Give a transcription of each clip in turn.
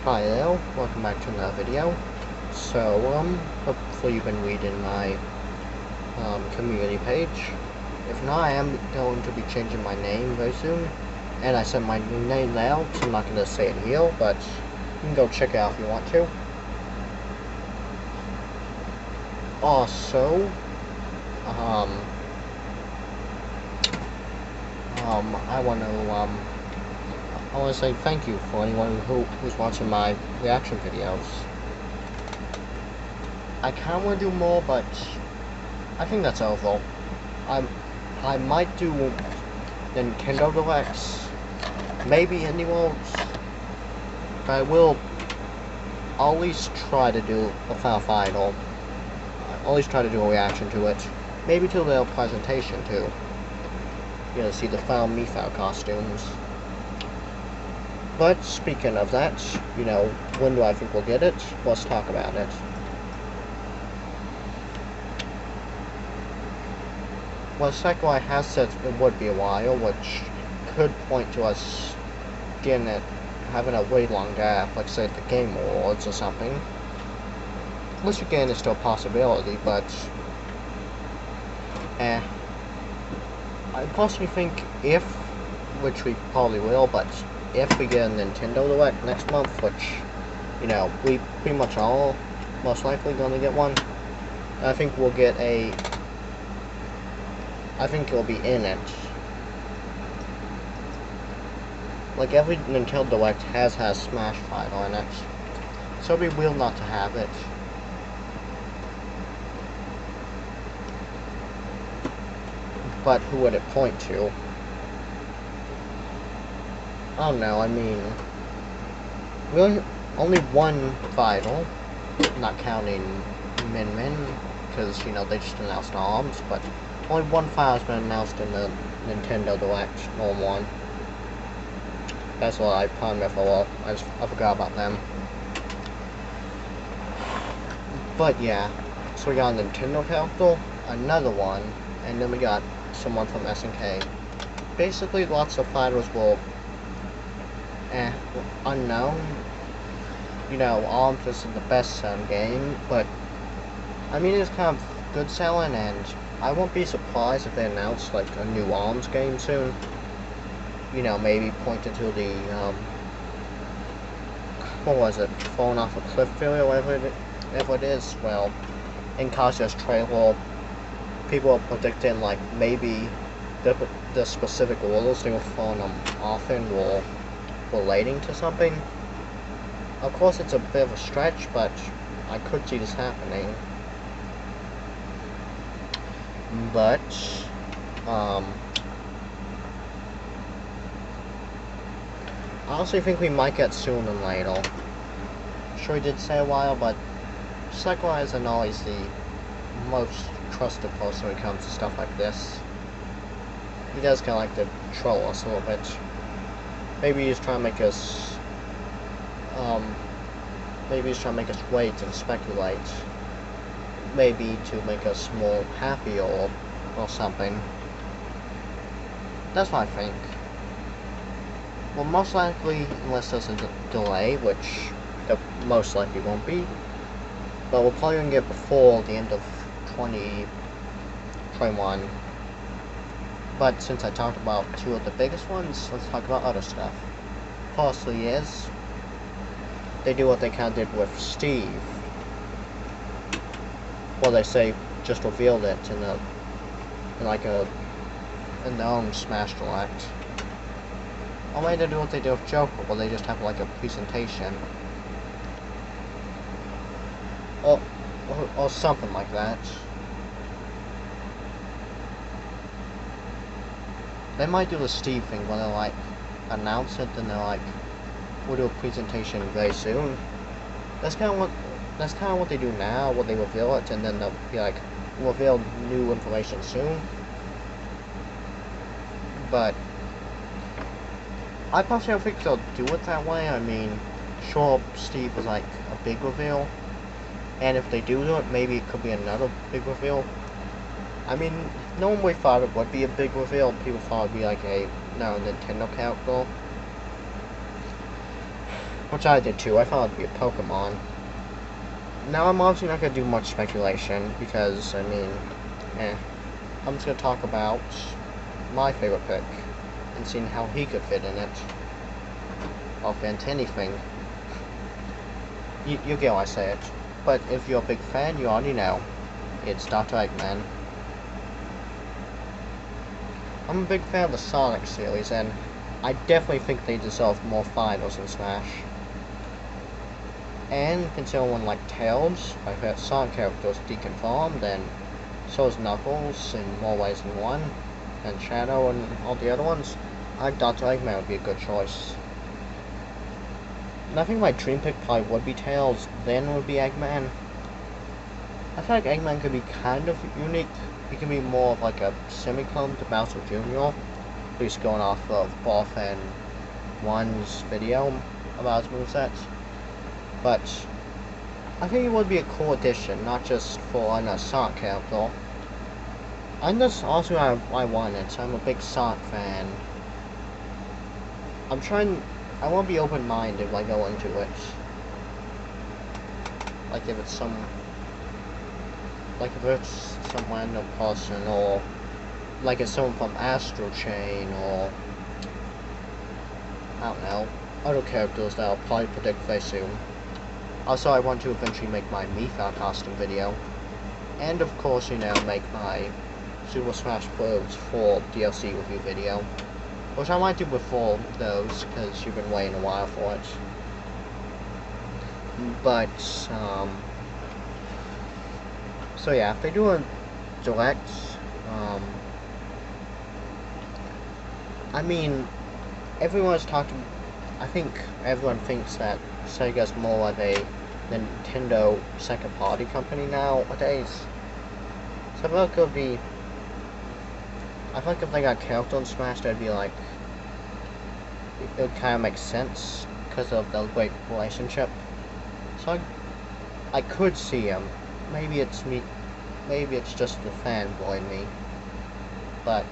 Hi there, welcome back to another video. So, hopefully you've been reading my, community page. If not, I am going to be changing my name very soon. And I said my name now, so I'm not going to say it here, but you can go check it out if you want to. Also, I want to say thank you for anyone who's watching my reaction videos. I kind of want to do more, but I think that's over. I might do Nintendo Directs, maybe Indie Worlds, but I will at least try to do a final. I'll at least try to do a reaction to it. Maybe to their presentation too. You know, see the Found Me Found costumes. But speaking of that, you know, when do I think we'll get it? Let's talk about it. Well, Sakurai has said it would be a while, which could point to us getting it, having a way long gap, like say at the Game Awards or something. Which again is still a possibility, but I personally think if, which we probably will, but if we get a Nintendo Direct next month, which, you know, we pretty much all most likely gonna get one, I think we'll get a, I think it'll be in it. Like every Nintendo Direct has Smash title in it, so it'd be weird not to have it. But who would it point to? I don't know, I mean, really, only one final, not counting Min Min, because, you know, they just announced ARMS, but only one final has been announced in the Nintendo Direct, normal one. That's what I planned with, I forgot about them. But yeah, so we got a Nintendo character, another one, and then we got someone from SNK. Basically, lots of fighters will unknown. You know, ARMS isn't the best selling game, but I mean it's kind of good selling, and I won't be surprised if they announce like a new ARMS game soon. You know, maybe pointed to the what was it, falling off a cliff video, whatever it is. Well, in Kazuya's trailer, people are predicting like maybe the specific orders they were falling off in were relating to something. Of course, it's a bit of a stretch, but I could see this happening. But I honestly think we might get sooner than later. Sure, he did say a while, but Sakurai isn't always the most trusted person when it comes to stuff like this. He does kind of like to troll us a little bit. Maybe he's trying to make us, wait and speculate. Maybe to make us more happy or something. That's what I think. Well, most likely, unless there's a delay, which there most likely won't be, but we're probably going to get before the end of 2021. But since I talked about two of the biggest ones, let's talk about other stuff. Firstly is, they do what they kind of did with Steve. Well, they say just revealed it in their own Smash Direct. Or maybe they do what they do with Joker, where they just have like a presentation. Or something like that. They might do the Steve thing where they like announce it and they're like, we'll do a presentation very soon. That's kind of what they do now, where they reveal it and then they'll be like, we'll reveal new information soon. But I personally don't think they'll do it that way. I mean, sure, Steve is like a big reveal, and if they do it, maybe it could be another big reveal. I mean, no one really thought it would be a big reveal. People thought it would be like a Nintendo character. which I did too. I thought it'd be a Pokemon. Now I'm obviously not gonna do much speculation because I mean, I'm just gonna talk about my favorite pick and seeing how he could fit in it. Or fit into anything. You get why I say it. But if you're a big fan, you already know. It's Dr. Eggman. I'm a big fan of the Sonic series, and I definitely think they deserve more finals in Smash. And considering one like Tails, my favorite Sonic character is deconfirmed, and so is Knuckles in more ways than one, and Shadow and all the other ones, I think Dr. Eggman would be a good choice. And I think my dream pick probably would be Tails, then would be Eggman. I feel like Eggman could be kind of unique. He can be more of like a semi-clone to Bowser Jr., at least going off of Boff and One's video about his movesets. But I think it would be a cool addition, not just for a Sonic character. And that's also why I want it. I'm a big Sonic fan. I want to be open-minded when I go into it. Like if it's some random person, or like it's someone from Astral Chain, or I don't know, other characters that I'll probably predict very soon. Also, I want to eventually make my Mipha costume video, and of course, you know, make my Super Smash Bros. 4 DLC review video, which I might do before those, because you've been waiting a while for it. But, so yeah, if they do a direct, I mean, everyone's talking, I think everyone thinks that Sega's more of a Nintendo second party company nowadays. So I feel like if they got character in Smash, that'd be like, it would kind of make sense because of the great relationship. So I could see him. Maybe it's me. Maybe it's just the fanboy in me. But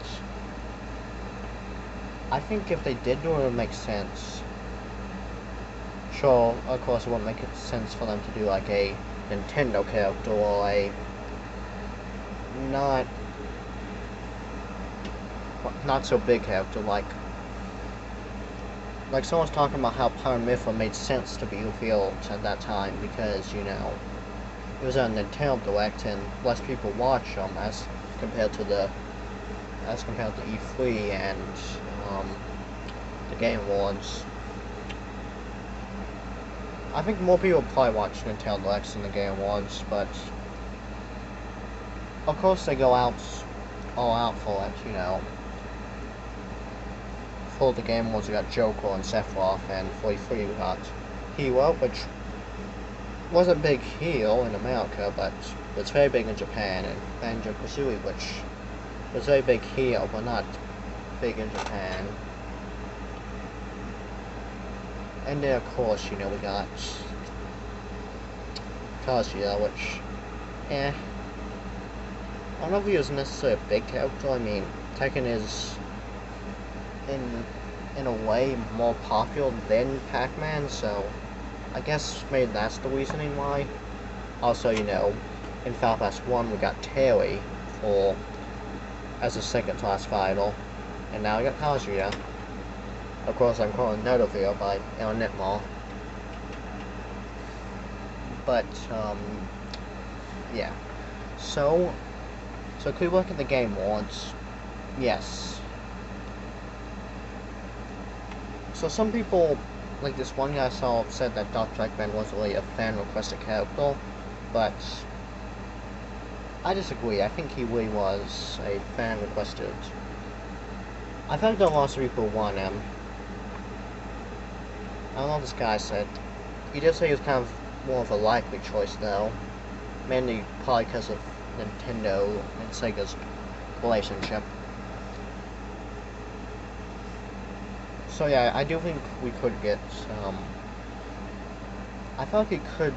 I think if they did do it, it would make sense. Sure, of course, it wouldn't make sense for them to do like a Nintendo character or a not so big character like someone's talking about how Pyramithra made sense to be revealed at that time because, you know, it was a Nintendo Direct and less people watch them as compared to E3 and the Game Awards. I think more people probably watch Nintendo Directs than the Game Awards, but of course they go all out for it, you know. For the Game Awards we got Joker and Sephiroth, and for E3 we got Hero, which wasn't big here in America, but it's very big in Japan, and Banjo-Kazooie, which was very big here, but not big in Japan. And then, of course, you know, we got Kazuya, which, I don't know if he was necessarily a big character. I mean, Tekken is, in a way, more popular than Pac-Man, so I guess maybe that's the reasoning why. Also, you know, in Final Pass 1, we got Terry as a second class final, and now we got Kazuya. Of course, I'm calling another video by Aaron Nitmar. But, yeah. So if we look at the Game Awards, yes. So some people, like this one guy I saw, said that Dr. Eggman wasn't really a fan-requested character, but I disagree. I think he really was a fan-requested. I feel like there are lots of people who want him. I don't know what this guy said. He did say he was kind of more of a likely choice, though. Mainly probably because of Nintendo and Sega's relationship. So yeah, I do think we could get, I feel like we could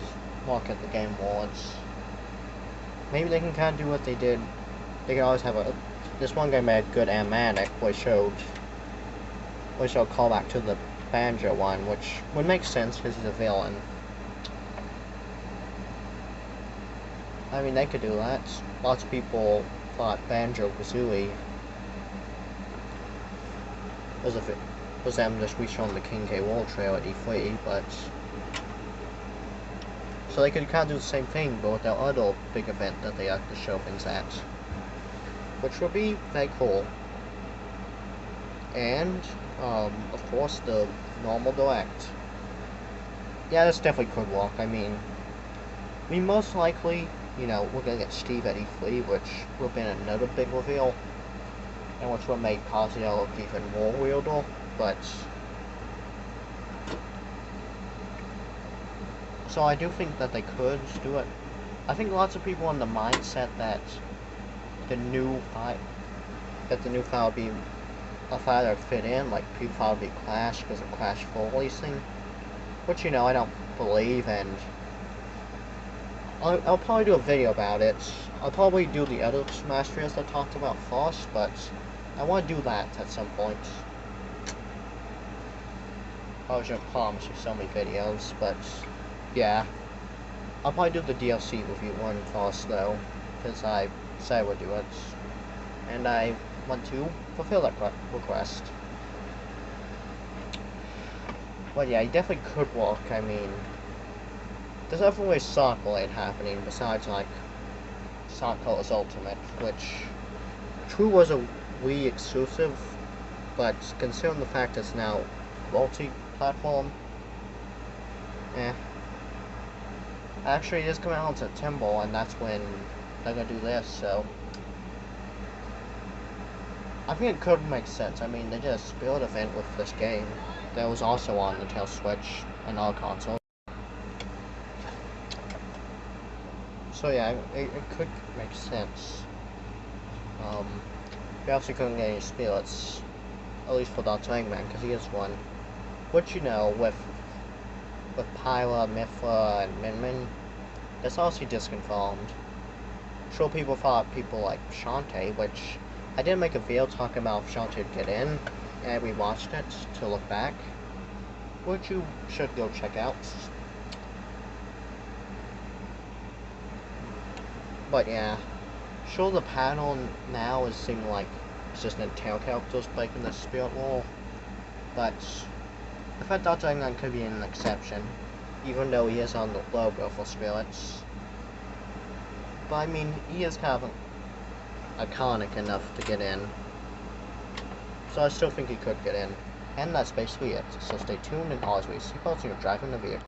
look at the Game Awards. Maybe they can kind of do what they did. They can always have this one guy made good animatic, which showed callback to the Banjo one, which would make sense because he's a villain. I mean, they could do that. Lots of people thought Banjo-Kazooie was them just reshowing the King K. Rool trail at E3, but so they could kind of do the same thing, but with their other big event that they like to show things at, which would be very cool. And of course, the normal direct. Yeah, this definitely could work. I mean, most likely, you know, we're gonna get Steve at E3, which would have been another big reveal, and which would have made Kazuya look even more weirder, but so I do think that they could do it. I think lots of people in the mindset that the new file would be a file that would fit in, like people thought it would be Clash because of Clash 4 releasing, which, you know, I don't believe, and I'll probably do a video about it. I'll probably do the other Smash videos I talked about first, but I want to do that at some point. I was gonna promise you so many videos, but yeah. I'll probably do the DLC review one first though, because I said I would do it. And I want to fulfill that request. But yeah, it definitely could work. I mean, there's definitely Sonic related happening besides like Sonic Colors Ultimate, which true was a Wii exclusive, but considering the fact it's now multi-platform, actually it is coming out in September, and that's when they're gonna do this, so I think it could make sense. I mean, they did a Spirit event with this game that was also on Nintendo Switch and all consoles. So yeah, it could make sense. We obviously couldn't get any spirits, at least for Dr. Eggman, because he is one. Which, you know, with Pyra, Mithra, and Min Min, that's obviously disconfirmed. Sure, people thought people like Shantae, which I did make a video talking about if Shantae would get in, and we watched it to look back, which you should go check out. But yeah, sure, the panel now is seeming like it's just Nintendo characters breaking the spirit wall, but I thought Dr. Eggman could be an exception, even though he is on the logo for spirits. But I mean, he is kind of iconic enough to get in, so I still think he could get in. And that's basically it, so stay tuned and always be seatbelts when you're driving the vehicle.